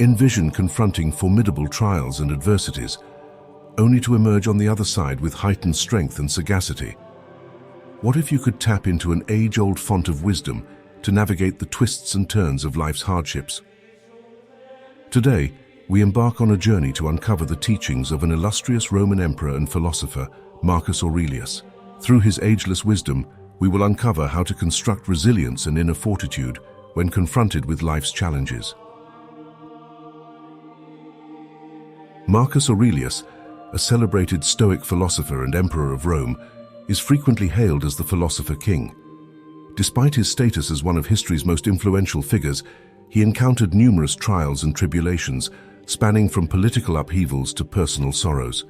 Envision confronting formidable trials and adversities, only to emerge on the other side with heightened strength and sagacity. What if you could tap into an age-old font of wisdom to navigate the twists and turns of life's hardships? Today, we embark on a journey to uncover the teachings of an illustrious Roman emperor and philosopher, Marcus Aurelius. Through his ageless wisdom, we will uncover how to construct resilience and inner fortitude when confronted with life's challenges. Marcus Aurelius, a celebrated Stoic philosopher and emperor of Rome, is frequently hailed as the philosopher king. Despite his status as one of history's most influential figures, he encountered numerous trials and tribulations, spanning from political upheavals to personal sorrows.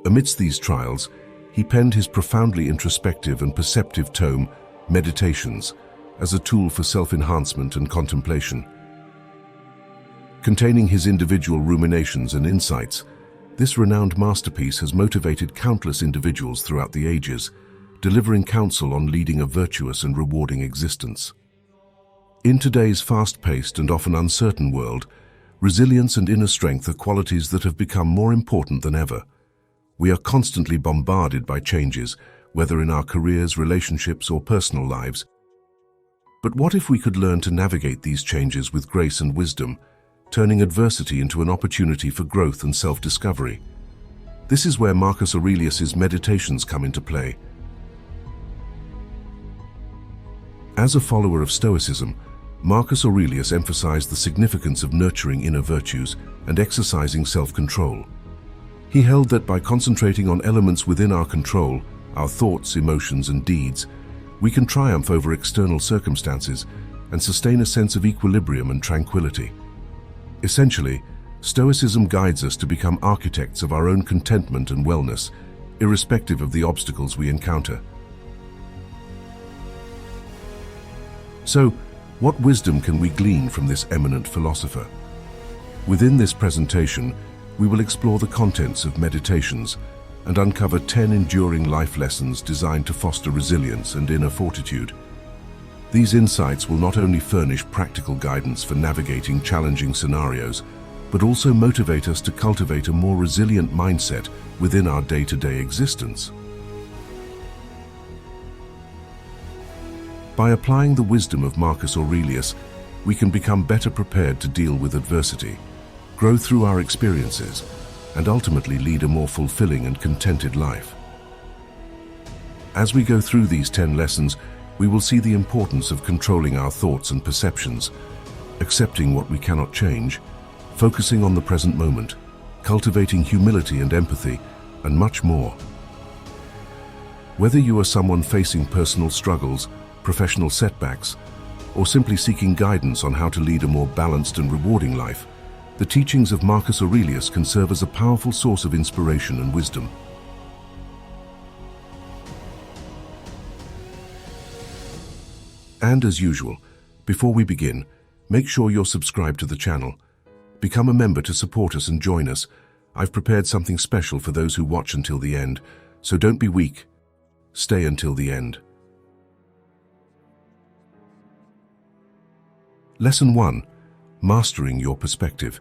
Amidst these trials, he penned his profoundly introspective and perceptive tome, Meditations, as a tool for self-enhancement and contemplation. Containing his individual ruminations and insights, this renowned masterpiece has motivated countless individuals throughout the ages, delivering counsel on leading a virtuous and rewarding existence. In today's fast-paced and often uncertain world, resilience and inner strength are qualities that have become more important than ever. We are constantly bombarded by changes, whether in our careers, relationships, or personal lives. But what if we could learn to navigate these changes with grace and wisdom, turning adversity into an opportunity for growth and self-discovery? This is where Marcus Aurelius's Meditations come into play. As a follower of Stoicism, Marcus Aurelius emphasized the significance of nurturing inner virtues and exercising self-control. He held that by concentrating on elements within our control, our thoughts, emotions, and deeds, we can triumph over external circumstances and sustain a sense of equilibrium and tranquility. Essentially, Stoicism guides us to become architects of our own contentment and wellness, irrespective of the obstacles we encounter. So, what wisdom can we glean from this eminent philosopher? Within this presentation, we will explore the contents of Meditations and uncover 10 enduring life lessons designed to foster resilience and inner fortitude. These insights will not only furnish practical guidance for navigating challenging scenarios, but also motivate us to cultivate a more resilient mindset within our day-to-day existence. By applying the wisdom of Marcus Aurelius, we can become better prepared to deal with adversity, grow through our experiences, and ultimately lead a more fulfilling and contented life. As we go through these 10 lessons, we will see the importance of controlling our thoughts and perceptions, accepting what we cannot change, focusing on the present moment, cultivating humility and empathy, and much more. Whether you are someone facing personal struggles, professional setbacks, or simply seeking guidance on how to lead a more balanced and rewarding life, the teachings of Marcus Aurelius can serve as a powerful source of inspiration and wisdom. And as usual, before we begin, make sure you're subscribed to the channel. Become a member to support us and join us. I've prepared something special for those who watch until the end, so don't be weak. Stay until the end. Lesson 1. Mastering your perspective.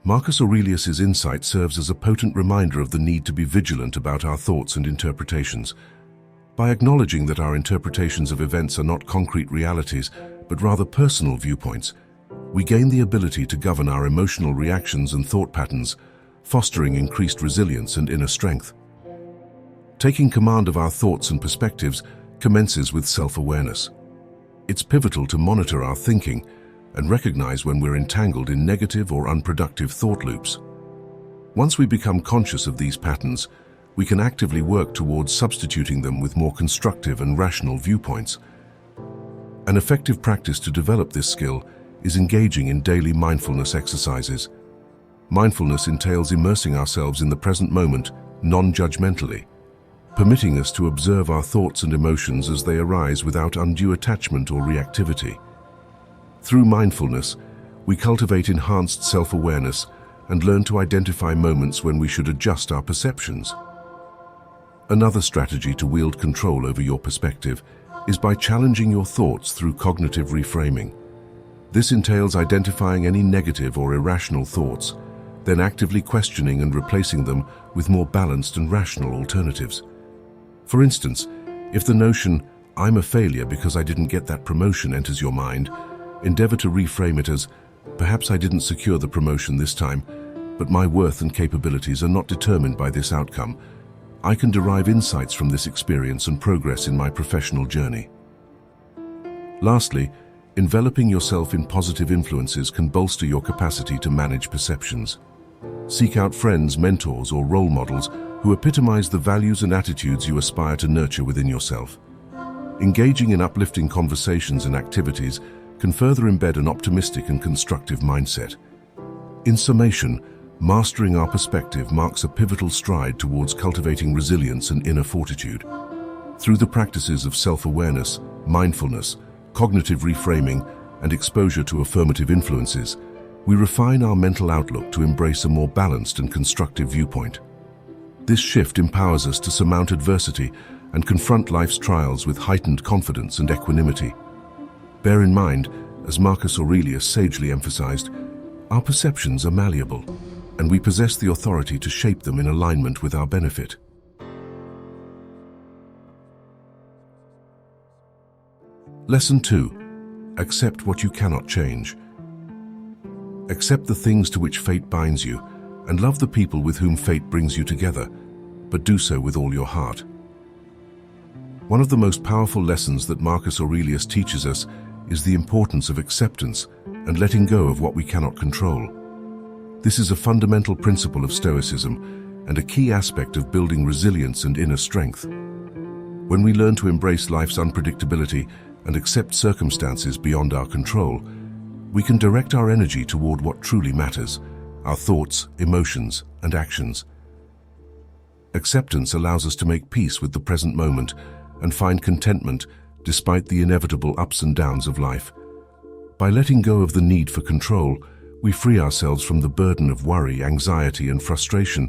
Marcus Aurelius's insight serves as a potent reminder of the need to be vigilant about our thoughts and interpretations. By acknowledging that our interpretations of events are not concrete realities, but rather personal viewpoints, we gain the ability to govern our emotional reactions and thought patterns, fostering increased resilience and inner strength. Taking command of our thoughts and perspectives commences with self-awareness. It's pivotal to monitor our thinking and recognize when we're entangled in negative or unproductive thought loops. Once we become conscious of these patterns, we can actively work towards substituting them with more constructive and rational viewpoints. An effective practice to develop this skill is engaging in daily mindfulness exercises. Mindfulness entails immersing ourselves in the present moment, non-judgmentally, permitting us to observe our thoughts and emotions as they arise without undue attachment or reactivity. Through mindfulness, we cultivate enhanced self-awareness and learn to identify moments when we should adjust our perceptions. Another strategy to wield control over your perspective is by challenging your thoughts through cognitive reframing. This entails identifying any negative or irrational thoughts, then actively questioning and replacing them with more balanced and rational alternatives. For instance, if the notion, "I'm a failure because I didn't get that promotion," enters your mind, endeavor to reframe it as, "Perhaps I didn't secure the promotion this time, but my worth and capabilities are not determined by this outcome. I can derive insights from this experience and progress in my professional journey." Lastly, enveloping yourself in positive influences can bolster your capacity to manage perceptions. Seek out friends, mentors, or role models who epitomize the values and attitudes you aspire to nurture within yourself. Engaging in uplifting conversations and activities can further embed an optimistic and constructive mindset. In summation, mastering our perspective marks a pivotal stride towards cultivating resilience and inner fortitude. Through the practices of self-awareness, mindfulness, cognitive reframing, and exposure to affirmative influences, we refine our mental outlook to embrace a more balanced and constructive viewpoint. This shift empowers us to surmount adversity and confront life's trials with heightened confidence and equanimity. Bear in mind, as Marcus Aurelius sagely emphasized, our perceptions are malleable, and we possess the authority to shape them in alignment with our benefit. Lesson 2. Accept what you cannot change. Accept the things to which fate binds you, and love the people with whom fate brings you together, but do so with all your heart. One of the most powerful lessons that Marcus Aurelius teaches us is the importance of acceptance and letting go of what we cannot control. This is a fundamental principle of Stoicism and a key aspect of building resilience and inner strength. When we learn to embrace life's unpredictability and accept circumstances beyond our control, we can direct our energy toward what truly matters, our thoughts, emotions, and actions. Acceptance allows us to make peace with the present moment and find contentment despite the inevitable ups and downs of life. By letting go of the need for control, we free ourselves from the burden of worry, anxiety, and frustration,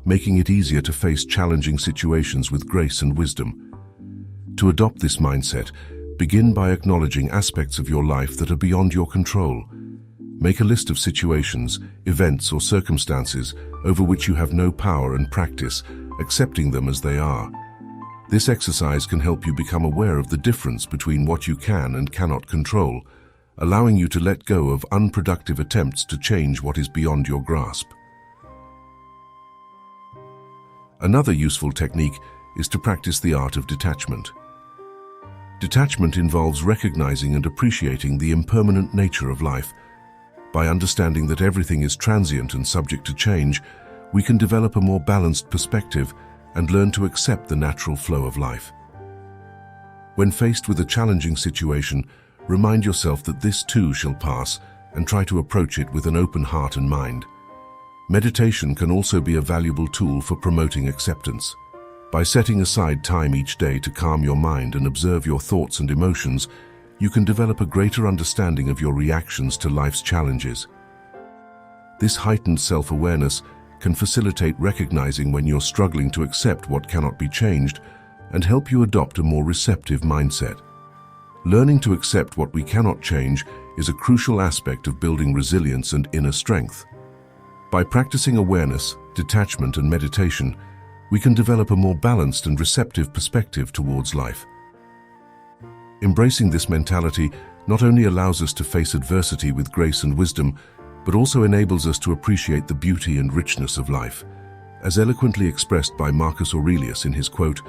making it easier to face challenging situations with grace and wisdom. To adopt this mindset, begin by acknowledging aspects of your life that are beyond your control. Make a list of situations, events, or circumstances over which you have no power and practice accepting them as they are. This exercise can help you become aware of the difference between what you can and cannot control, allowing you to let go of unproductive attempts to change what is beyond your grasp. Another useful technique is to practice the art of detachment. Detachment involves recognizing and appreciating the impermanent nature of life. By understanding that everything is transient and subject to change, we can develop a more balanced perspective and learn to accept the natural flow of life. When faced with a challenging situation, remind yourself that this too shall pass and try to approach it with an open heart and mind. Meditation can also be a valuable tool for promoting acceptance. By setting aside time each day to calm your mind and observe your thoughts and emotions, you can develop a greater understanding of your reactions to life's challenges. This heightened self-awareness can facilitate recognizing when you're struggling to accept what cannot be changed and help you adopt a more receptive mindset. Learning to accept what we cannot change is a crucial aspect of building resilience and inner strength. By practicing awareness, detachment, and meditation, we can develop a more balanced and receptive perspective towards life. Embracing this mentality not only allows us to face adversity with grace and wisdom, but also enables us to appreciate the beauty and richness of life. As eloquently expressed by Marcus Aurelius in his quote,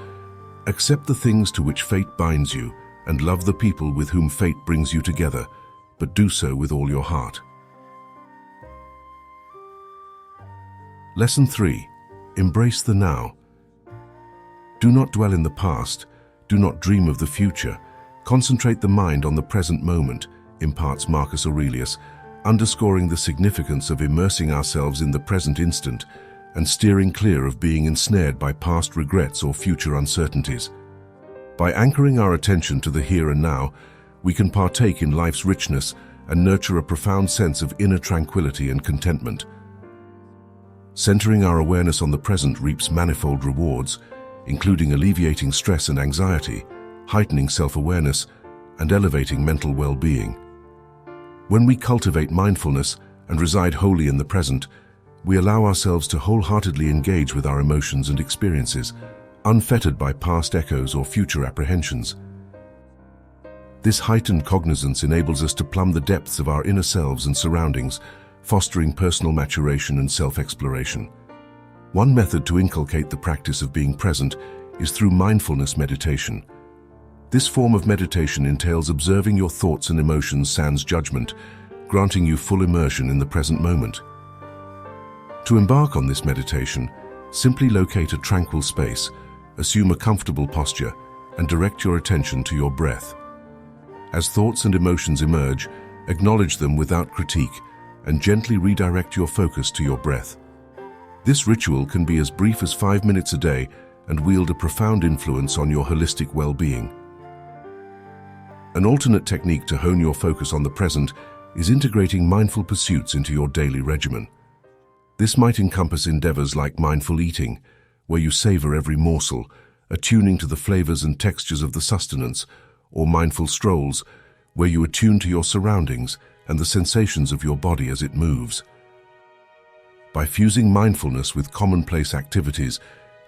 "Accept the things to which fate binds you, and love the people with whom fate brings you together, but do so with all your heart." Lesson 3. Embrace the now. Do not dwell in the past. Do not dream of the future. Concentrate the mind on the present moment, imparts Marcus Aurelius, underscoring the significance of immersing ourselves in the present instant and steering clear of being ensnared by past regrets or future uncertainties. By anchoring our attention to the here and now, we can partake in life's richness and nurture a profound sense of inner tranquility and contentment. Centering our awareness on the present reaps manifold rewards, including alleviating stress and anxiety, heightening self-awareness, and elevating mental well-being. When we cultivate mindfulness and reside wholly in the present, we allow ourselves to wholeheartedly engage with our emotions and experiences, unfettered by past echoes or future apprehensions. This heightened cognizance enables us to plumb the depths of our inner selves and surroundings, fostering personal maturation and self-exploration. One method to inculcate the practice of being present is through mindfulness meditation. This form of meditation entails observing your thoughts and emotions sans judgment, granting you full immersion in the present moment. To embark on this meditation, simply locate a tranquil space, assume a comfortable posture, and direct your attention to your breath. As thoughts and emotions emerge, acknowledge them without critique and gently redirect your focus to your breath. This ritual can be as brief as 5 minutes a day and wield a profound influence on your holistic well-being. An alternate technique to hone your focus on the present is integrating mindful pursuits into your daily regimen. This might encompass endeavors like mindful eating, where you savor every morsel, attuning to the flavors and textures of the sustenance, or mindful strolls, where you attune to your surroundings and the sensations of your body as it moves. By fusing mindfulness with commonplace activities,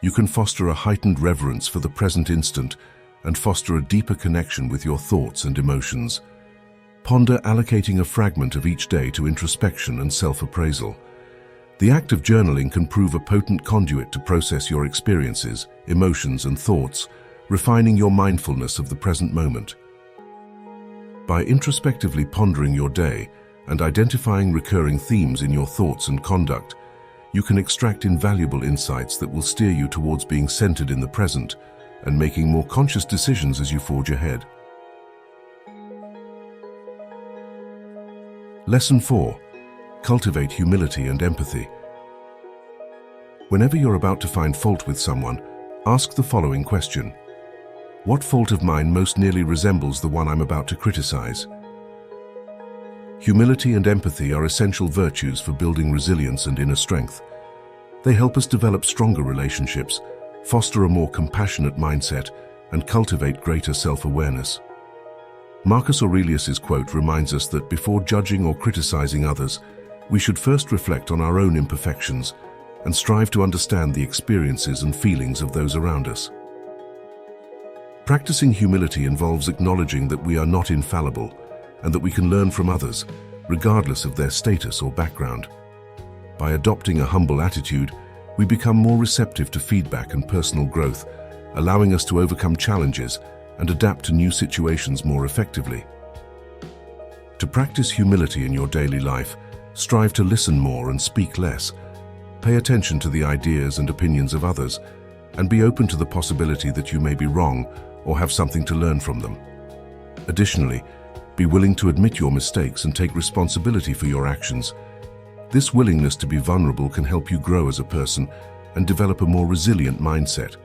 you can foster a heightened reverence for the present instant and foster a deeper connection with your thoughts and emotions. Ponder allocating a fragment of each day to introspection and self-appraisal. The act of journaling can prove a potent conduit to process your experiences, emotions, and thoughts, refining your mindfulness of the present moment. By introspectively pondering your day and identifying recurring themes in your thoughts and conduct, you can extract invaluable insights that will steer you towards being centered in the present and making more conscious decisions as you forge ahead. Lesson 4. Cultivate humility and empathy. Whenever you're about to find fault with someone, ask the following question: what fault of mine most nearly resembles the one I'm about to criticize? Humility and empathy are essential virtues for building resilience and inner strength. They help us develop stronger relationships, foster a more compassionate mindset, and cultivate greater self-awareness. Marcus Aurelius's quote reminds us that before judging or criticizing others, we should first reflect on our own imperfections and strive to understand the experiences and feelings of those around us. Practicing humility involves acknowledging that we are not infallible and that we can learn from others, regardless of their status or background. By adopting a humble attitude, we become more receptive to feedback and personal growth, allowing us to overcome challenges and adapt to new situations more effectively. To practice humility in your daily life, strive to listen more and speak less. Pay attention to the ideas and opinions of others, and be open to the possibility that you may be wrong or have something to learn from them. Additionally, be willing to admit your mistakes and take responsibility for your actions. This willingness to be vulnerable can help you grow as a person and develop a more resilient mindset.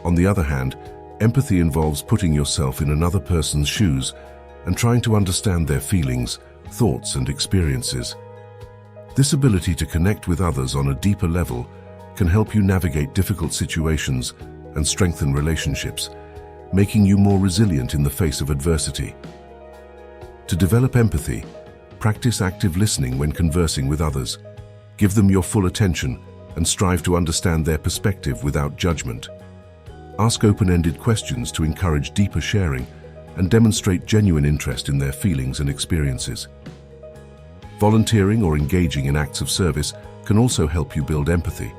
On the other hand, empathy involves putting yourself in another person's shoes and trying to understand their feelings, thoughts, and experiences. This ability to connect with others on a deeper level can help you navigate difficult situations and strengthen relationships, making you more resilient in the face of adversity. To develop empathy, practice active listening when conversing with others. Give them your full attention and strive to understand their perspective without judgment. Ask open-ended questions to encourage deeper sharing and demonstrate genuine interest in their feelings and experiences. Volunteering or engaging in acts of service can also help you build empathy.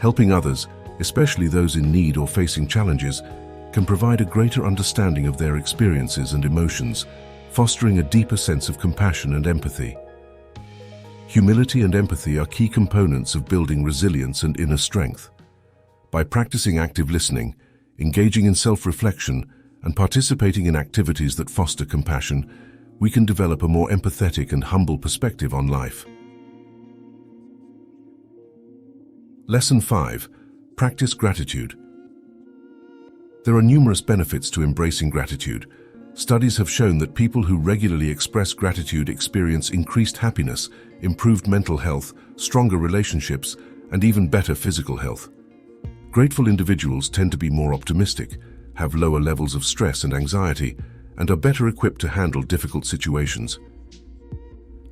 Helping others, especially those in need or facing challenges, can provide a greater understanding of their experiences and emotions, fostering a deeper sense of compassion and empathy. Humility and empathy are key components of building resilience and inner strength. By practicing active listening, engaging in self-reflection, and participating in activities that foster compassion, we can develop a more empathetic and humble perspective on life. Lesson 5. Practice gratitude. There are numerous benefits to embracing gratitude. Studies have shown that people who regularly express gratitude experience increased happiness, improved mental health, stronger relationships, and even better physical health. Grateful individuals tend to be more optimistic, have lower levels of stress and anxiety, and are better equipped to handle difficult situations.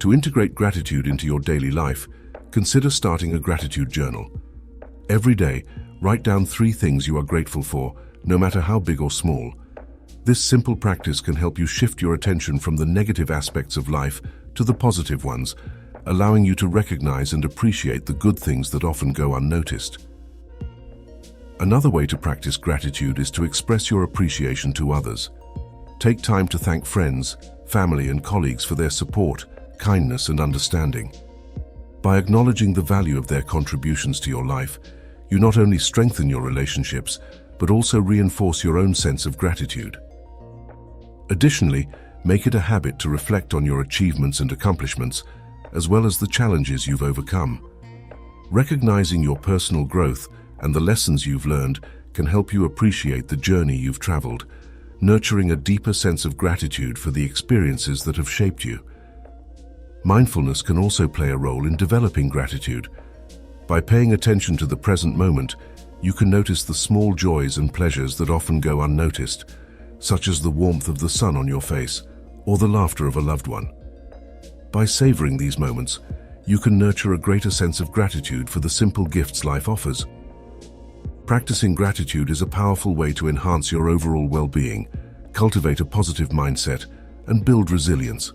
To integrate gratitude into your daily life, consider starting a gratitude journal. Every day, write down 3 things you are grateful for, no matter how big or small. This simple practice can help you shift your attention from the negative aspects of life to the positive ones, allowing you to recognize and appreciate the good things that often go unnoticed. Another way to practice gratitude is to express your appreciation to others. Take time to thank friends, family, and colleagues for their support, kindness, and understanding. By acknowledging the value of their contributions to your life, you not only strengthen your relationships, but also reinforce your own sense of gratitude. Additionally, make it a habit to reflect on your achievements and accomplishments, as well as the challenges you've overcome. Recognizing your personal growth and the lessons you've learned can help you appreciate the journey you've traveled, nurturing a deeper sense of gratitude for the experiences that have shaped you. Mindfulness can also play a role in developing gratitude. By paying attention to the present moment, you can notice the small joys and pleasures that often go unnoticed, such as the warmth of the sun on your face or the laughter of a loved one. By savoring these moments, you can nurture a greater sense of gratitude for the simple gifts life offers. Practicing gratitude is a powerful way to enhance your overall well-being, cultivate a positive mindset, and build resilience.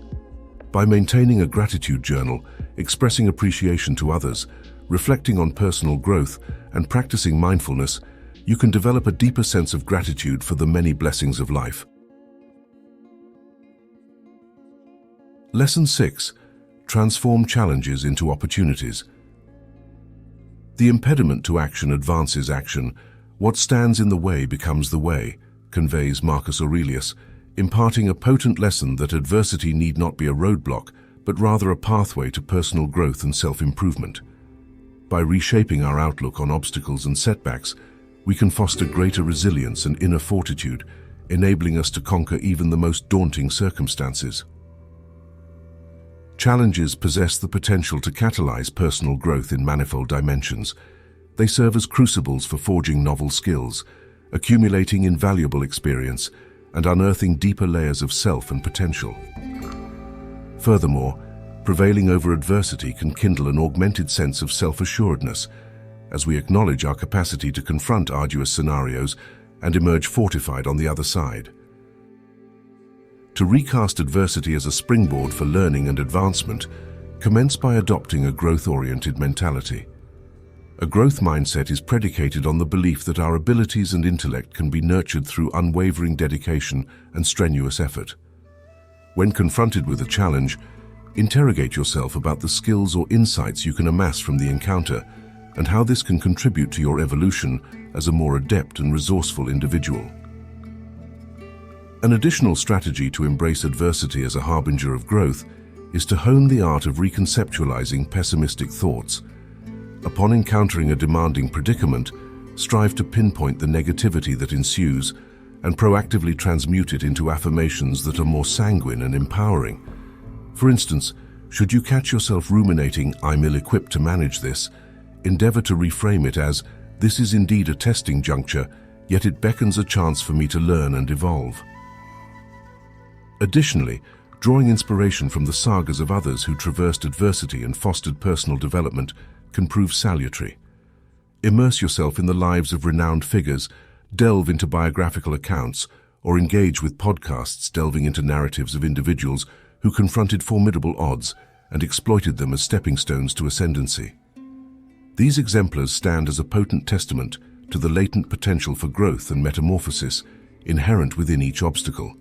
By maintaining a gratitude journal, expressing appreciation to others, reflecting on personal growth, and practicing mindfulness, you can develop a deeper sense of gratitude for the many blessings of life. Lesson 6. Transform challenges into opportunities. The impediment to action advances action. What stands in the way becomes the way, conveys Marcus Aurelius, imparting a potent lesson that adversity need not be a roadblock, but rather a pathway to personal growth and self-improvement. By reshaping our outlook on obstacles and setbacks, we can foster greater resilience and inner fortitude, enabling us to conquer even the most daunting circumstances. Challenges possess the potential to catalyze personal growth in manifold dimensions. They serve as crucibles for forging novel skills, accumulating invaluable experience, and unearthing deeper layers of self and potential. Furthermore, prevailing over adversity can kindle an augmented sense of self-assuredness, as we acknowledge our capacity to confront arduous scenarios and emerge fortified on the other side. To recast adversity as a springboard for learning and advancement, commence by adopting a growth-oriented mentality. A growth mindset is predicated on the belief that our abilities and intellect can be nurtured through unwavering dedication and strenuous effort. When confronted with a challenge, interrogate yourself about the skills or insights you can amass from the encounter and how this can contribute to your evolution as a more adept and resourceful individual. An additional strategy to embrace adversity as a harbinger of growth is to hone the art of reconceptualizing pessimistic thoughts. Upon encountering a demanding predicament, strive to pinpoint the negativity that ensues and proactively transmute it into affirmations that are more sanguine and empowering. For instance, should you catch yourself ruminating, "I'm ill-equipped to manage this," endeavor to reframe it as, "This is indeed a testing juncture, yet it beckons a chance for me to learn and evolve." Additionally, drawing inspiration from the sagas of others who traversed adversity and fostered personal development can prove salutary. Immerse yourself in the lives of renowned figures, delve into biographical accounts, or engage with podcasts delving into narratives of individuals who confronted formidable odds and exploited them as stepping stones to ascendancy. These exemplars stand as a potent testament to the latent potential for growth and metamorphosis inherent within each obstacle.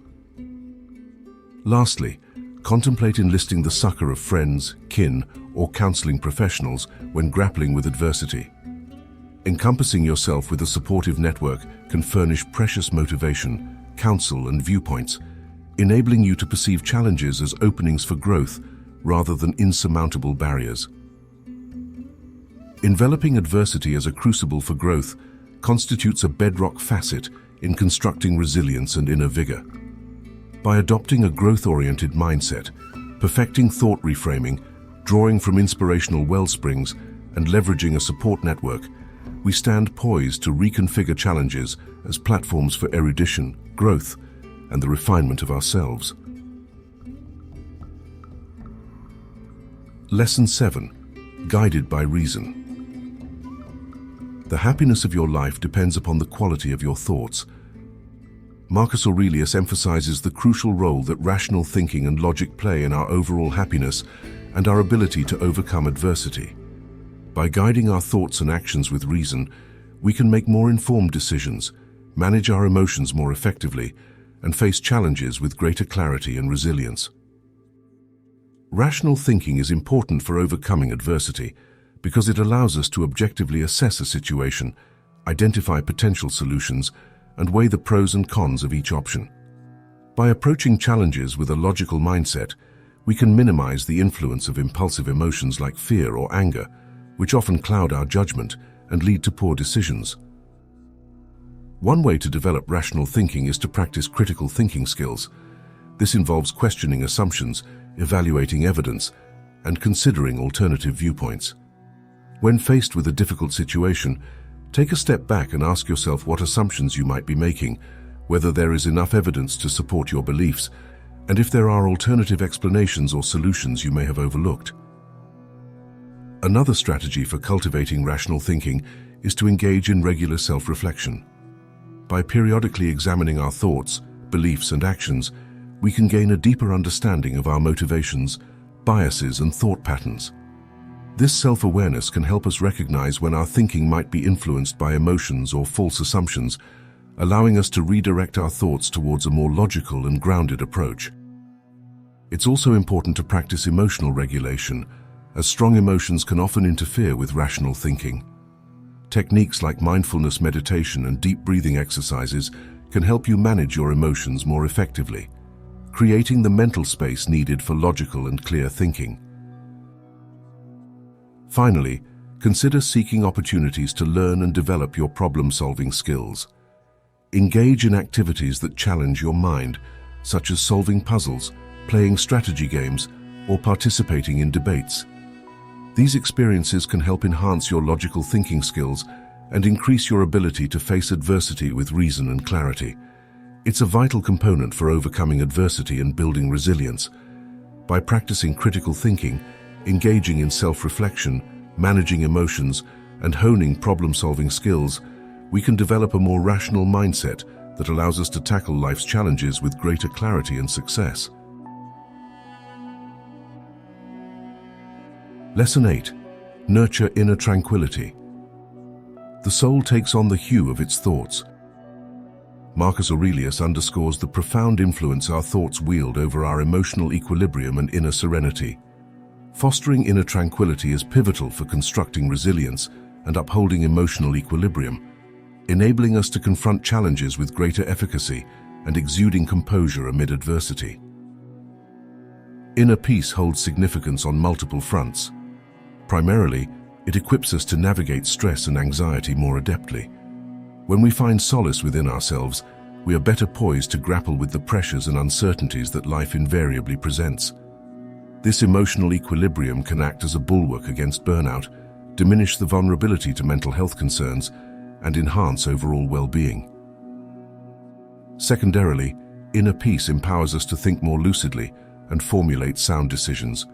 Lastly, contemplate enlisting the succor of friends, kin, or counseling professionals when grappling with adversity. Encompassing yourself with a supportive network can furnish precious motivation, counsel, and viewpoints, enabling you to perceive challenges as openings for growth rather than insurmountable barriers. Enveloping adversity as a crucible for growth constitutes a bedrock facet in constructing resilience and inner vigor. By adopting a growth-oriented mindset, perfecting thought reframing, drawing from inspirational wellsprings, and leveraging a support network, we stand poised to reconfigure challenges as platforms for erudition, growth, and the refinement of ourselves. Lesson 7. Guided by reason. The happiness of your life depends upon the quality of your thoughts. Marcus Aurelius emphasizes the crucial role that rational thinking and logic play in our overall happiness and our ability to overcome adversity. By guiding our thoughts and actions with reason, we can make more informed decisions, manage our emotions more effectively, and face challenges with greater clarity and resilience. Rational thinking is important for overcoming adversity because it allows us to objectively assess a situation, identify potential solutions, and weigh the pros and cons of each option. By approaching challenges with a logical mindset, we can minimize the influence of impulsive emotions like fear or anger, which often cloud our judgment and lead to poor decisions. One way to develop rational thinking is to practice critical thinking skills. This involves questioning assumptions, evaluating evidence, and considering alternative viewpoints. When faced with a difficult situation, take a step back and ask yourself what assumptions you might be making, whether there is enough evidence to support your beliefs, and if there are alternative explanations or solutions you may have overlooked. Another strategy for cultivating rational thinking is to engage in regular self-reflection. By periodically examining our thoughts, beliefs, and actions, we can gain a deeper understanding of our motivations, biases, and thought patterns. This self-awareness can help us recognize when our thinking might be influenced by emotions or false assumptions, allowing us to redirect our thoughts towards a more logical and grounded approach. It's also important to practice emotional regulation, as strong emotions can often interfere with rational thinking. Techniques like mindfulness meditation and deep breathing exercises can help you manage your emotions more effectively, creating the mental space needed for logical and clear thinking. Finally, consider seeking opportunities to learn and develop your problem-solving skills. Engage in activities that challenge your mind, such as solving puzzles, playing strategy games, or participating in debates. These experiences can help enhance your logical thinking skills and increase your ability to face adversity with reason and clarity. It's a vital component for overcoming adversity and building resilience. By practicing critical thinking, engaging in self-reflection, managing emotions, and honing problem-solving skills, we can develop a more rational mindset that allows us to tackle life's challenges with greater clarity and success. Lesson 8. Nurture inner tranquility. The soul takes on the hue of its thoughts. Marcus Aurelius underscores the profound influence our thoughts wield over our emotional equilibrium and inner serenity. Fostering inner tranquility is pivotal for constructing resilience and upholding emotional equilibrium, enabling us to confront challenges with greater efficacy and exuding composure amid adversity. Inner peace holds significance on multiple fronts. Primarily, it equips us to navigate stress and anxiety more adeptly. When we find solace within ourselves, we are better poised to grapple with the pressures and uncertainties that life invariably presents. This emotional equilibrium can act as a bulwark against burnout, diminish the vulnerability to mental health concerns, and enhance overall well-being. Secondarily, inner peace empowers us to think more lucidly and formulate sound decisions.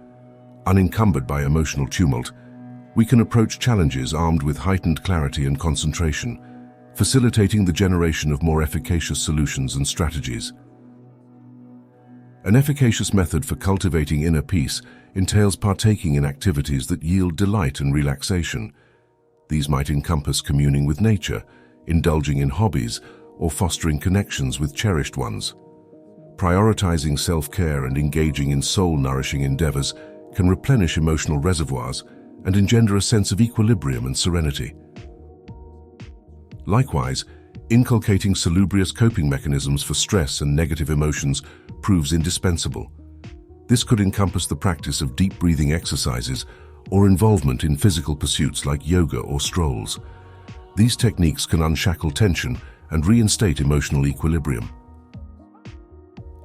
Unencumbered by emotional tumult, we can approach challenges armed with heightened clarity and concentration, facilitating the generation of more efficacious solutions and strategies. An efficacious method for cultivating inner peace entails partaking in activities that yield delight and relaxation. These might encompass communing with nature, indulging in hobbies, or fostering connections with cherished ones. Prioritizing self-care and engaging in soul-nourishing endeavors can replenish emotional reservoirs and engender a sense of equilibrium and serenity. Likewise, inculcating salubrious coping mechanisms for stress and negative emotions proves indispensable. This could encompass the practice of deep breathing exercises or involvement in physical pursuits like yoga or strolls. These techniques can unshackle tension and reinstate emotional equilibrium.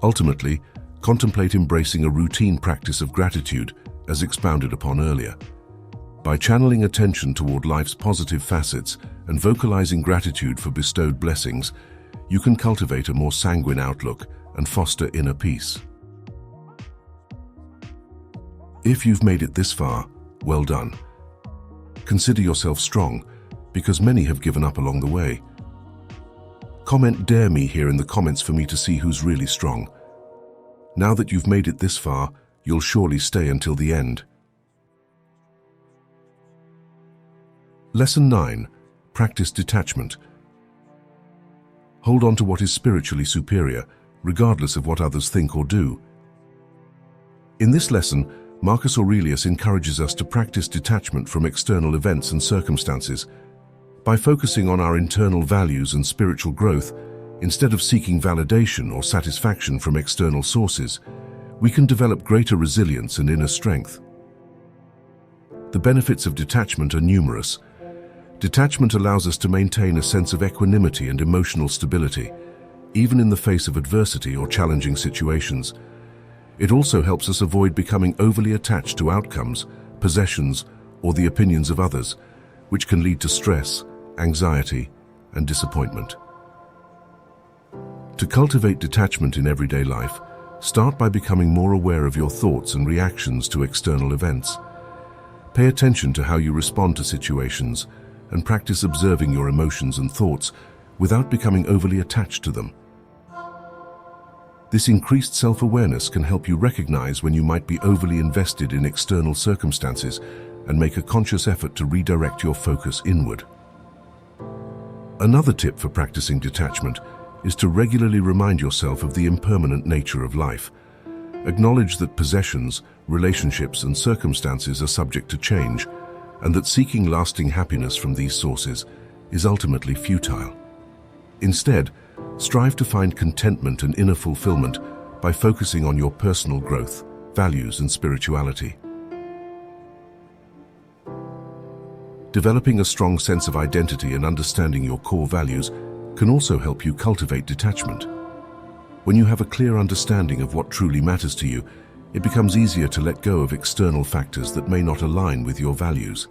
Ultimately, contemplate embracing a routine practice of gratitude, as expounded upon earlier. By channeling attention toward life's positive facets and vocalizing gratitude for bestowed blessings, you can cultivate a more sanguine outlook and foster inner peace. If you've made it this far, well done. Consider yourself strong, because many have given up along the way. Comment "Dare me" here in the comments for me to see who's really strong. Now that you've made it this far, you'll surely stay until the end. Lesson 9. Practice detachment. Hold on to what is spiritually superior, regardless of what others think or do. In this lesson, Marcus Aurelius encourages us to practice detachment from external events and circumstances. By focusing on our internal values and spiritual growth, instead of seeking validation or satisfaction from external sources, we can develop greater resilience and inner strength. The benefits of detachment are numerous. Detachment allows us to maintain a sense of equanimity and emotional stability, even in the face of adversity or challenging situations. It also helps us avoid becoming overly attached to outcomes, possessions, or the opinions of others, which can lead to stress, anxiety, and disappointment. To cultivate detachment in everyday life, start by becoming more aware of your thoughts and reactions to external events. Pay attention to how you respond to situations and practice observing your emotions and thoughts without becoming overly attached to them. This increased self-awareness can help you recognize when you might be overly invested in external circumstances and make a conscious effort to redirect your focus inward. Another tip for practicing detachment is to regularly remind yourself of the impermanent nature of life. Acknowledge that possessions, relationships, and circumstances are subject to change, and that seeking lasting happiness from these sources is ultimately futile. Instead, strive to find contentment and inner fulfillment by focusing on your personal growth, values, and spirituality. Developing a strong sense of identity and understanding your core values can also help you cultivate detachment. When you have a clear understanding of what truly matters to you, it becomes easier to let go of external factors that may not align with your values.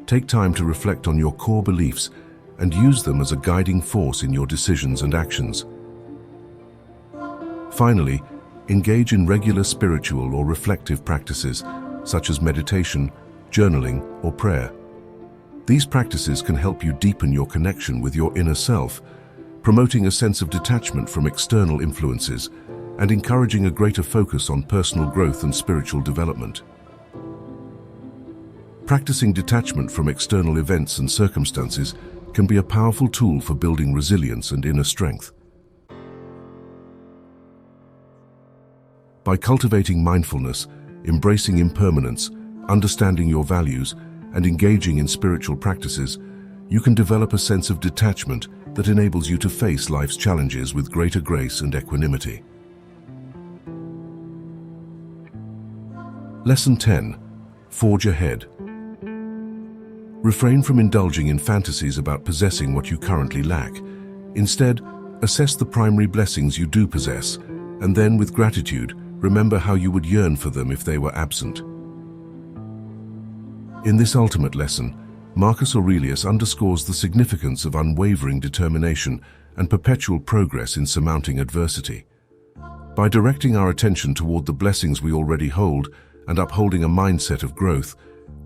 Take time to reflect on your core beliefs and use them as a guiding force in your decisions and actions. Finally, engage in regular spiritual or reflective practices, such as meditation, journaling, or prayer. These practices can help you deepen your connection with your inner self, promoting a sense of detachment from external influences and encouraging a greater focus on personal growth and spiritual development. Practicing detachment from external events and circumstances can be a powerful tool for building resilience and inner strength. By cultivating mindfulness, embracing impermanence, understanding your values, and engaging in spiritual practices, you can develop a sense of detachment that enables you to face life's challenges with greater grace and equanimity. Lesson 10. Forge ahead. Refrain from indulging in fantasies about possessing what you currently lack. Instead, assess the primary blessings you do possess, and then, with gratitude, remember how you would yearn for them if they were absent. In this ultimate lesson, Marcus Aurelius underscores the significance of unwavering determination and perpetual progress in surmounting adversity. By directing our attention toward the blessings we already hold and upholding a mindset of growth,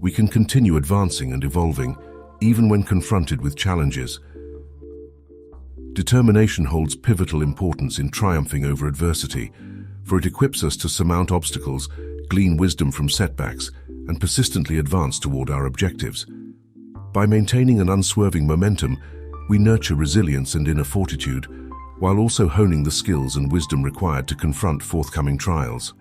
we can continue advancing and evolving, even when confronted with challenges. Determination holds pivotal importance in triumphing over adversity, for it equips us to surmount obstacles, glean wisdom from setbacks, and persistently advance toward our objectives. By maintaining an unswerving momentum, we nurture resilience and inner fortitude, while also honing the skills and wisdom required to confront forthcoming trials.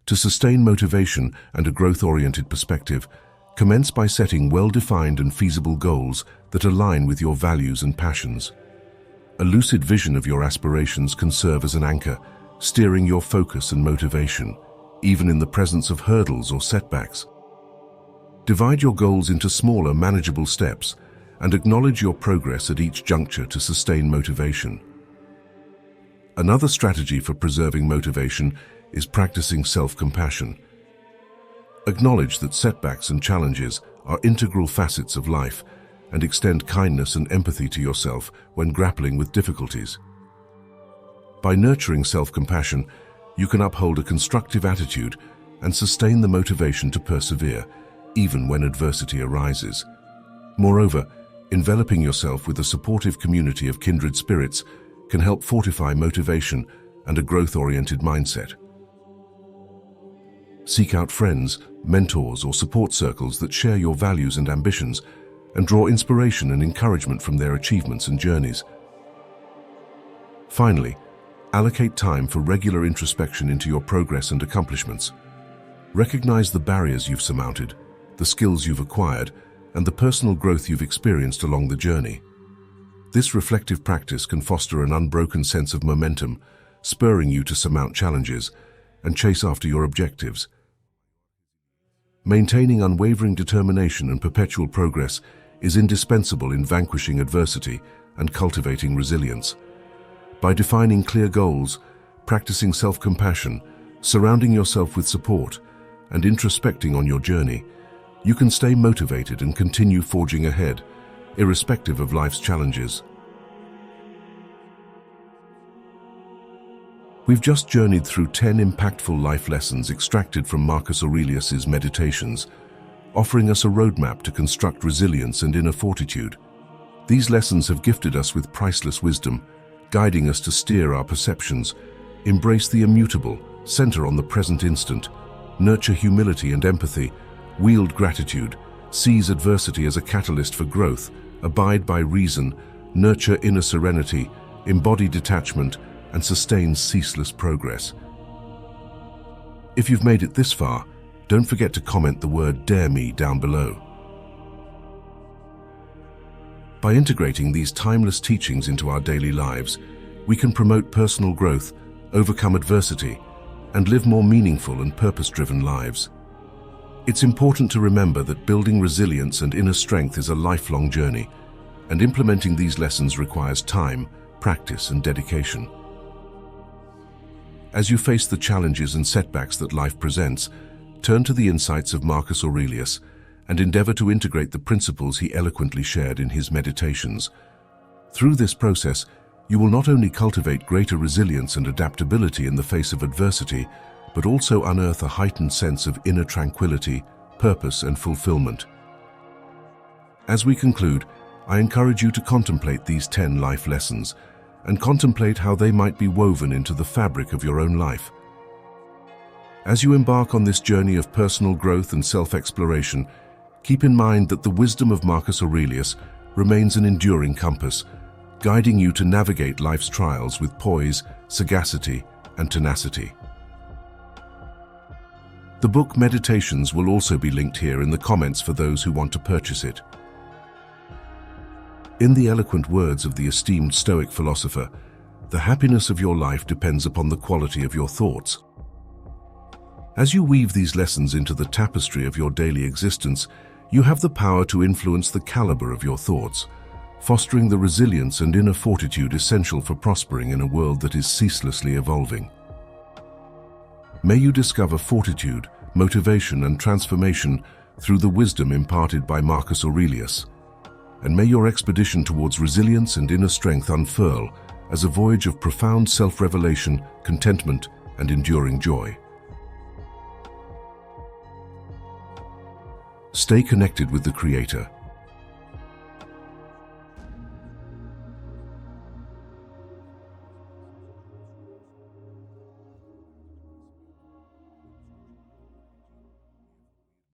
To sustain motivation and a growth-oriented perspective, commence by setting well-defined and feasible goals that align with your values and passions. A lucid vision of your aspirations can serve as an anchor, steering your focus and motivation, even in the presence of hurdles or setbacks. Divide your goals into smaller, manageable steps and acknowledge your progress at each juncture to sustain motivation. Another strategy for preserving motivation is practicing self-compassion. Acknowledge that setbacks and challenges are integral facets of life, and extend kindness and empathy to yourself when grappling with difficulties. By nurturing self-compassion, you can uphold a constructive attitude and sustain the motivation to persevere, even when adversity arises. Moreover, enveloping yourself with a supportive community of kindred spirits can help fortify motivation and a growth-oriented mindset. Seek out friends, mentors, or support circles that share your values and ambitions and draw inspiration and encouragement from their achievements and journeys. Finally, allocate time for regular introspection into your progress and accomplishments. Recognize the barriers you've surmounted, the skills you've acquired, and the personal growth you've experienced along the journey. This reflective practice can foster an unbroken sense of momentum, spurring you to surmount challenges and chase after your objectives. Maintaining unwavering determination and perpetual progress is indispensable in vanquishing adversity and cultivating resilience. By defining clear goals, practicing self-compassion, surrounding yourself with support, and introspecting on your journey, you can stay motivated and continue forging ahead, irrespective of life's challenges. We've just journeyed through 10 impactful life lessons extracted from Marcus Aurelius's Meditations, offering us a roadmap to construct resilience and inner fortitude. These lessons have gifted us with priceless wisdom, guiding us to steer our perceptions, embrace the immutable, center on the present instant, nurture humility and empathy, wield gratitude, seize adversity as a catalyst for growth, abide by reason, nurture inner serenity, embody detachment, and sustain ceaseless progress. If you've made it this far, don't forget to comment the word "Dare Me" down below. By integrating these timeless teachings into our daily lives, we can promote personal growth, overcome adversity, and live more meaningful and purpose-driven lives. It's important to remember that building resilience and inner strength is a lifelong journey, and implementing these lessons requires time, practice, and dedication. As you face the challenges and setbacks that life presents, turn to the insights of Marcus Aurelius and endeavor to integrate the principles he eloquently shared in his Meditations. Through this process, you will not only cultivate greater resilience and adaptability in the face of adversity, but also unearth a heightened sense of inner tranquility, purpose, and fulfillment. As we conclude, I encourage you to contemplate these 10 life lessons and contemplate how they might be woven into the fabric of your own life. As you embark on this journey of personal growth and self-exploration, keep in mind that the wisdom of Marcus Aurelius remains an enduring compass, guiding you to navigate life's trials with poise, sagacity, and tenacity. The book Meditations will also be linked here in the comments for those who want to purchase it. In the eloquent words of the esteemed Stoic philosopher, the happiness of your life depends upon the quality of your thoughts. As you weave these lessons into the tapestry of your daily existence, you have the power to influence the caliber of your thoughts, fostering the resilience and inner fortitude essential for prospering in a world that is ceaselessly evolving. May you discover fortitude, motivation, and transformation through the wisdom imparted by Marcus Aurelius. And may your expedition towards resilience and inner strength unfurl as a voyage of profound self-revelation, contentment, and enduring joy. Stay connected with the Creator,